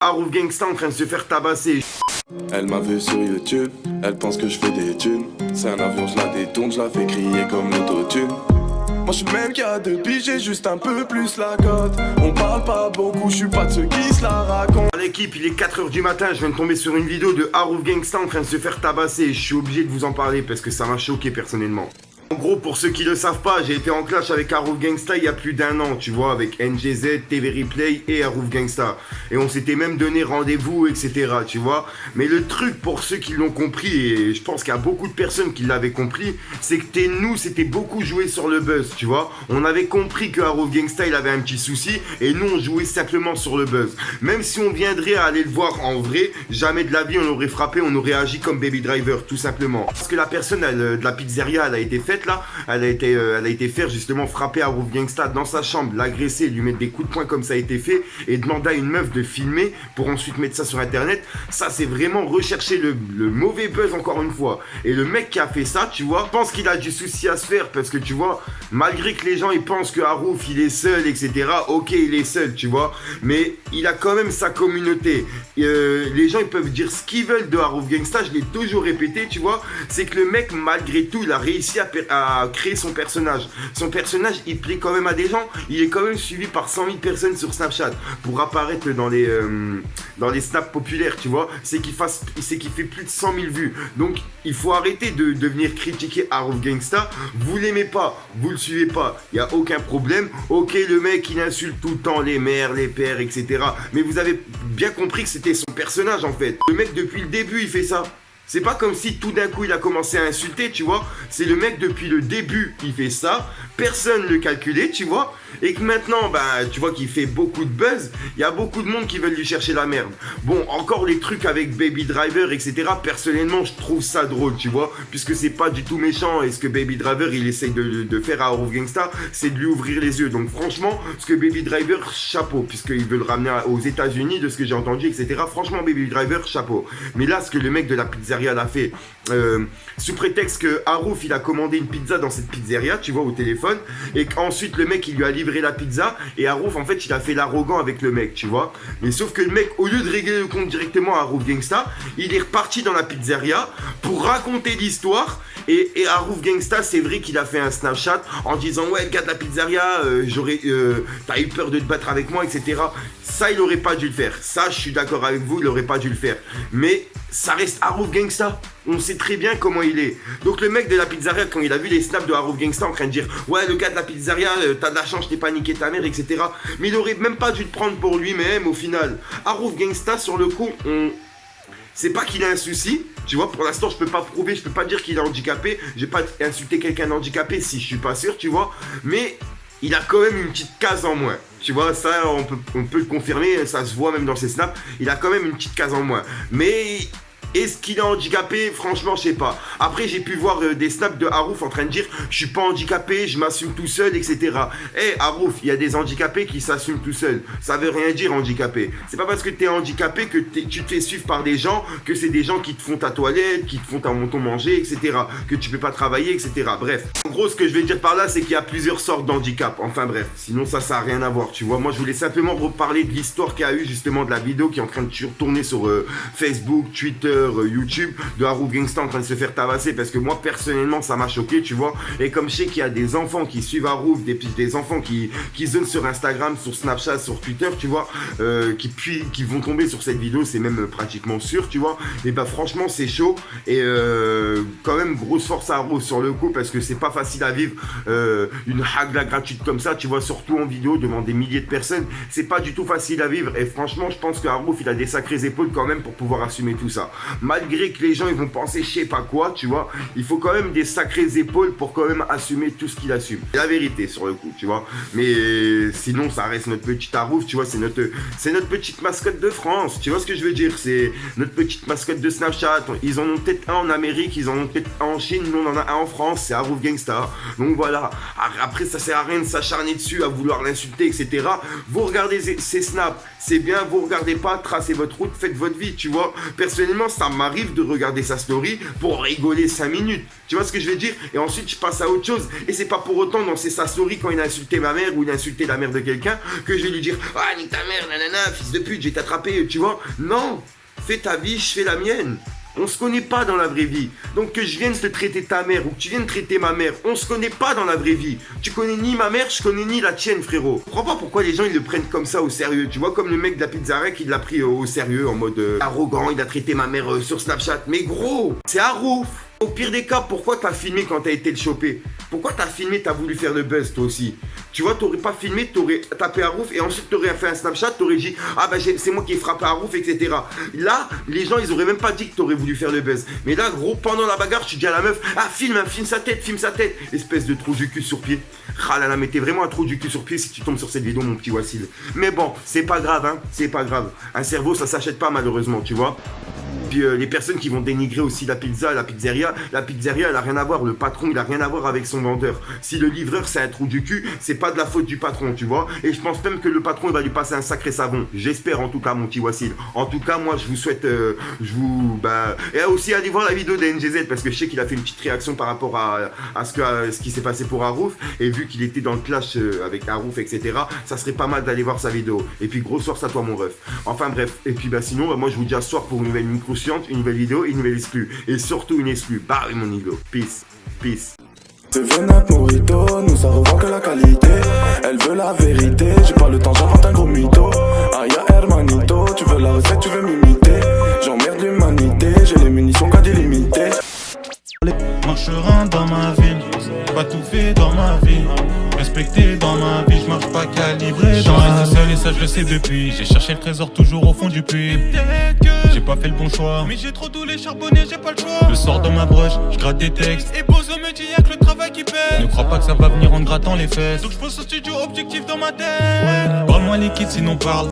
Harouf Gangsta en train de se faire tabasser. Elle m'a vu sur YouTube, elle pense que je fais des thunes. C'est un avion, je la détourne, je la fais crier comme l'autotune. Moi je suis le même qu'il y a 2 piges, j'ai juste un peu plus la cote. On parle pas beaucoup, je suis pas de ceux qui se la racontent. L'équipe, il est 4h du matin, je viens de tomber sur une vidéo de Harouf Gangsta en train de se faire tabasser. Je suis obligé de vous en parler parce que ça m'a choqué personnellement. En gros, pour ceux qui le savent pas, j'ai été en clash avec Harouf Gangsta il y a plus d'1 an, tu vois, avec NGZ, TV Replay et Harouf Gangsta. Et on s'était même donné rendez-vous, etc., tu vois. Mais le truc, pour ceux qui l'ont compris, et je pense qu'il y a beaucoup de personnes qui l'avaient compris, c'est que nous, c'était beaucoup joué sur le buzz, tu vois. On avait compris que Harouf Gangsta, il avait un petit souci, et nous, on jouait simplement sur le buzz. Même si on viendrait à aller le voir en vrai, jamais de la vie, on aurait frappé, on aurait agi comme Baby Driver, tout simplement. Parce que la personne de la pizzeria, elle a été faite, là, elle a été faire justement frapper Harouf Gangsta dans sa chambre, l'agresser, lui mettre des coups de poing comme ça a été fait et demander à une meuf de filmer pour ensuite mettre ça sur internet. Ça, c'est vraiment rechercher le mauvais buzz encore une fois. Et le mec qui a fait ça, tu vois, je pense qu'il a du souci à se faire parce que tu vois, malgré que les gens ils pensent que Harouf il est seul, etc. Ok, il est seul, tu vois, mais il a quand même sa communauté. Les gens ils peuvent dire ce qu'ils veulent de Harouf Gangsta, je l'ai toujours répété, tu vois, c'est que le mec malgré tout il a réussi à créer son personnage. Son personnage, il plaît quand même à des gens. Il est quand même suivi par 100 000 personnes sur Snapchat pour apparaître dans les snaps populaires, tu vois. C'est qu'il fait plus de 100 000 vues. Donc, il faut arrêter de venir critiquer Harouf Gangsta. Vous l'aimez pas, vous le suivez pas, il y a aucun problème. Ok, le mec, il insulte tout le temps les mères, les pères, etc. Mais vous avez bien compris que c'était son personnage, en fait. Le mec, depuis le début, il fait ça. C'est pas comme si tout d'un coup il a commencé à insulter, tu vois. C'est le mec depuis le début, il fait ça. Personne ne le calculait, tu vois. Et que maintenant, bah, tu vois qu'il fait beaucoup de buzz. Il y a beaucoup de monde qui veulent lui chercher la merde. Bon, encore les trucs avec Baby Driver, etc. Personnellement, je trouve ça drôle, tu vois. Puisque c'est pas du tout méchant. Et ce que Baby Driver, il essaye de faire à Harouf Gangsta, c'est de lui ouvrir les yeux. Donc franchement, ce que Baby Driver, chapeau. Puisqu'il veut le ramener aux États-Unis, de ce que j'ai entendu, etc. Franchement, Baby Driver, chapeau. Mais là, ce que le mec de la pizzeria l'a fait, sous prétexte que Harouf, il a commandé une pizza dans cette pizzeria, tu vois, au téléphone. Et qu'ensuite, le mec, il lui a livré la pizza et Harouf en fait il a fait l'arrogant avec le mec, tu vois. Mais sauf que le mec, au lieu de régler le compte directement à Harouf Gangsta, il est reparti dans la pizzeria pour raconter l'histoire. Et Harouf Gangsta, c'est vrai qu'il a fait un Snapchat en disant ouais, le gars de la pizzeria, t'as eu peur de te battre avec moi, etc. Ça, il aurait pas dû le faire. Ça, je suis d'accord avec vous, il aurait pas dû le faire. Mais ça reste Harouf Gangsta. On sait très bien comment il est. Donc le mec de la pizzeria, quand il a vu les snaps de Harouf Gangsta en train de dire ouais, le gars de la pizzeria, t'as de la chance, je t'ai pas niqué ta mère, etc. Mais il aurait même pas dû le prendre pour lui-même au final. Harouf Gangsta, sur le coup, c'est pas qu'il a un souci, tu vois, pour l'instant je peux pas prouver, je peux pas dire qu'il est handicapé, je vais pas insulter quelqu'un d'handicapé si je suis pas sûr, tu vois, mais il a quand même une petite case en moins. Tu vois, ça on peut le confirmer, ça se voit même dans ses snaps, il a quand même une petite case en moins. Mais est-ce qu'il est handicapé? Franchement, je sais pas. Après, j'ai pu voir des snaps de Harouf en train de dire je suis pas handicapé, je m'assume tout seul, etc. Harouf, il y a des handicapés qui s'assument tout seul. Ça veut rien dire handicapé. C'est pas parce que t'es handicapé que tu te fais suivre par des gens, que c'est des gens qui te font ta toilette, qui te font ton manger, etc. Que tu peux pas travailler, etc. Bref. En gros, ce que je vais dire par là, c'est qu'il y a plusieurs sortes d'handicap. Enfin bref, sinon ça a rien à voir, tu vois. Moi, je voulais simplement reparler de l'histoire qu'il y a eu justement de la vidéo qui est en train de tourner sur Facebook, Twitter, YouTube, de Harouf Gangsta en train de se faire tabasser, parce que moi personnellement ça m'a choqué, tu vois. Et comme je sais qu'il y a des enfants qui suivent Harouf, des enfants qui zonent sur Instagram, sur Snapchat, sur Twitter, tu vois, qui vont tomber sur cette vidéo, c'est même pratiquement sûr, tu vois. Et bah franchement c'est chaud. Et quand même grosse force à Harouf sur le coup, parce que c'est pas facile à vivre une hagla gratuite comme ça, tu vois, surtout en vidéo devant des milliers de personnes, c'est pas du tout facile à vivre. Et franchement je pense que Harouf il a des sacrées épaules quand même pour pouvoir assumer tout ça. Malgré que les gens ils vont penser je sais pas quoi, tu vois, il faut quand même des sacrées épaules pour quand même assumer tout ce qu'il assume. C'est la vérité sur le coup, tu vois. Mais sinon ça reste notre petit Harouf, tu vois, c'est notre petite mascotte de France, tu vois ce que je veux dire, c'est notre petite mascotte de Snapchat. Ils en ont peut-être un en Amérique, ils en ont peut-être un en Chine, nous on en a un en France, c'est Harouf Gangsta. Donc voilà, après ça sert à rien de s'acharner dessus, à vouloir l'insulter, etc. Vous regardez ses snaps, c'est bien, vous regardez pas, tracez votre route, faites votre vie, tu vois. Personnellement, ça m'arrive de regarder sa story pour rigoler 5 minutes. Tu vois ce que je veux dire? Et ensuite, je passe à autre chose. Et c'est pas pour autant dans sa story quand il a insulté ma mère ou il a insulté la mère de quelqu'un que je vais lui dire « Ah, nique ta mère, nanana, fils de pute, j'ai t'attrapé, tu vois ?» Non, fais ta vie, je fais la mienne. On se connaît pas dans la vraie vie. Donc que je vienne te traiter ta mère ou que tu viennes traiter ma mère, on se connaît pas dans la vraie vie. Tu connais ni ma mère, je connais ni la tienne, frérot. Je comprends pas pourquoi les gens ils le prennent comme ça au sérieux. Tu vois, comme le mec de la pizzeria qui l'a pris au sérieux en mode arrogant, il a traité ma mère sur Snapchat. Mais gros, c'est Harouf. Au pire des cas, pourquoi t'as filmé quand t'as été le choper? Pourquoi t'as filmé, t'as voulu faire le buzz toi aussi? Tu vois, t'aurais pas filmé, t'aurais tapé Harouf et ensuite t'aurais fait un Snapchat, t'aurais dit « Ah bah c'est moi qui ai frappé Harouf, etc. » Là, les gens, ils auraient même pas dit que t'aurais voulu faire le buzz. Mais là, gros, pendant la bagarre, tu dis à la meuf « Ah, filme sa tête, filme sa tête !» Espèce de trou du cul sur pied. Ah là là, mais t'es vraiment un trou du cul sur pied si tu tombes sur cette vidéo, mon petit Wassil. Mais bon, c'est pas grave, hein, c'est pas grave. Un cerveau, ça s'achète pas malheureusement, tu vois. Puis les personnes qui vont dénigrer aussi la pizzeria, elle a rien à voir, le patron il a rien à voir avec son vendeur. Si le livreur c'est un trou du cul, c'est pas de la faute du patron, tu vois. Et je pense même que le patron il va lui passer un sacré savon. J'espère en tout cas, mon petit Wassil. En tout cas, moi je vous souhaite, et aussi allez voir la vidéo de NGZ parce que je sais qu'il a fait une petite réaction par rapport à ce qui s'est passé pour Harouf. Et vu qu'il était dans le clash avec Harouf, etc., ça serait pas mal d'aller voir sa vidéo. Et puis grosse force à toi mon ref. Enfin bref, et puis sinon, moi je vous dis à ce soir pour une nouvelle micro science, une nouvelle vidéo, une nouvelle exclue. Et surtout une exclue. Bah oui mon iglo. Peace. Peace. C'est Venet Morito, nous ça revend que la qualité. Elle veut la vérité, j'ai pas le temps, j'invente un gros mytho. Aya hermanito, tu veux la recette, tu veux m'imiter. J'emmerde l'humanité, j'ai les munitions qu'à délimiter. Marcherin dans ma ville, pas tout fait dans ma vie. Respecté dans ma vie, je marche pas calibré dans ma vie. Seul et ça je le sais depuis. J'ai cherché le trésor toujours au fond du puits. J'ai pas fait le bon choix, mais j'ai trop doulé charbonné, j'ai pas le choix. Le soir dans ma broche, je gratte des textes. Et Bozo me dit y'a que le travail qui paie. Ne crois pas que ça va venir en te grattant les fesses. Donc je pose au studio objectif dans ma tête. Parle-moi liquide sinon parle.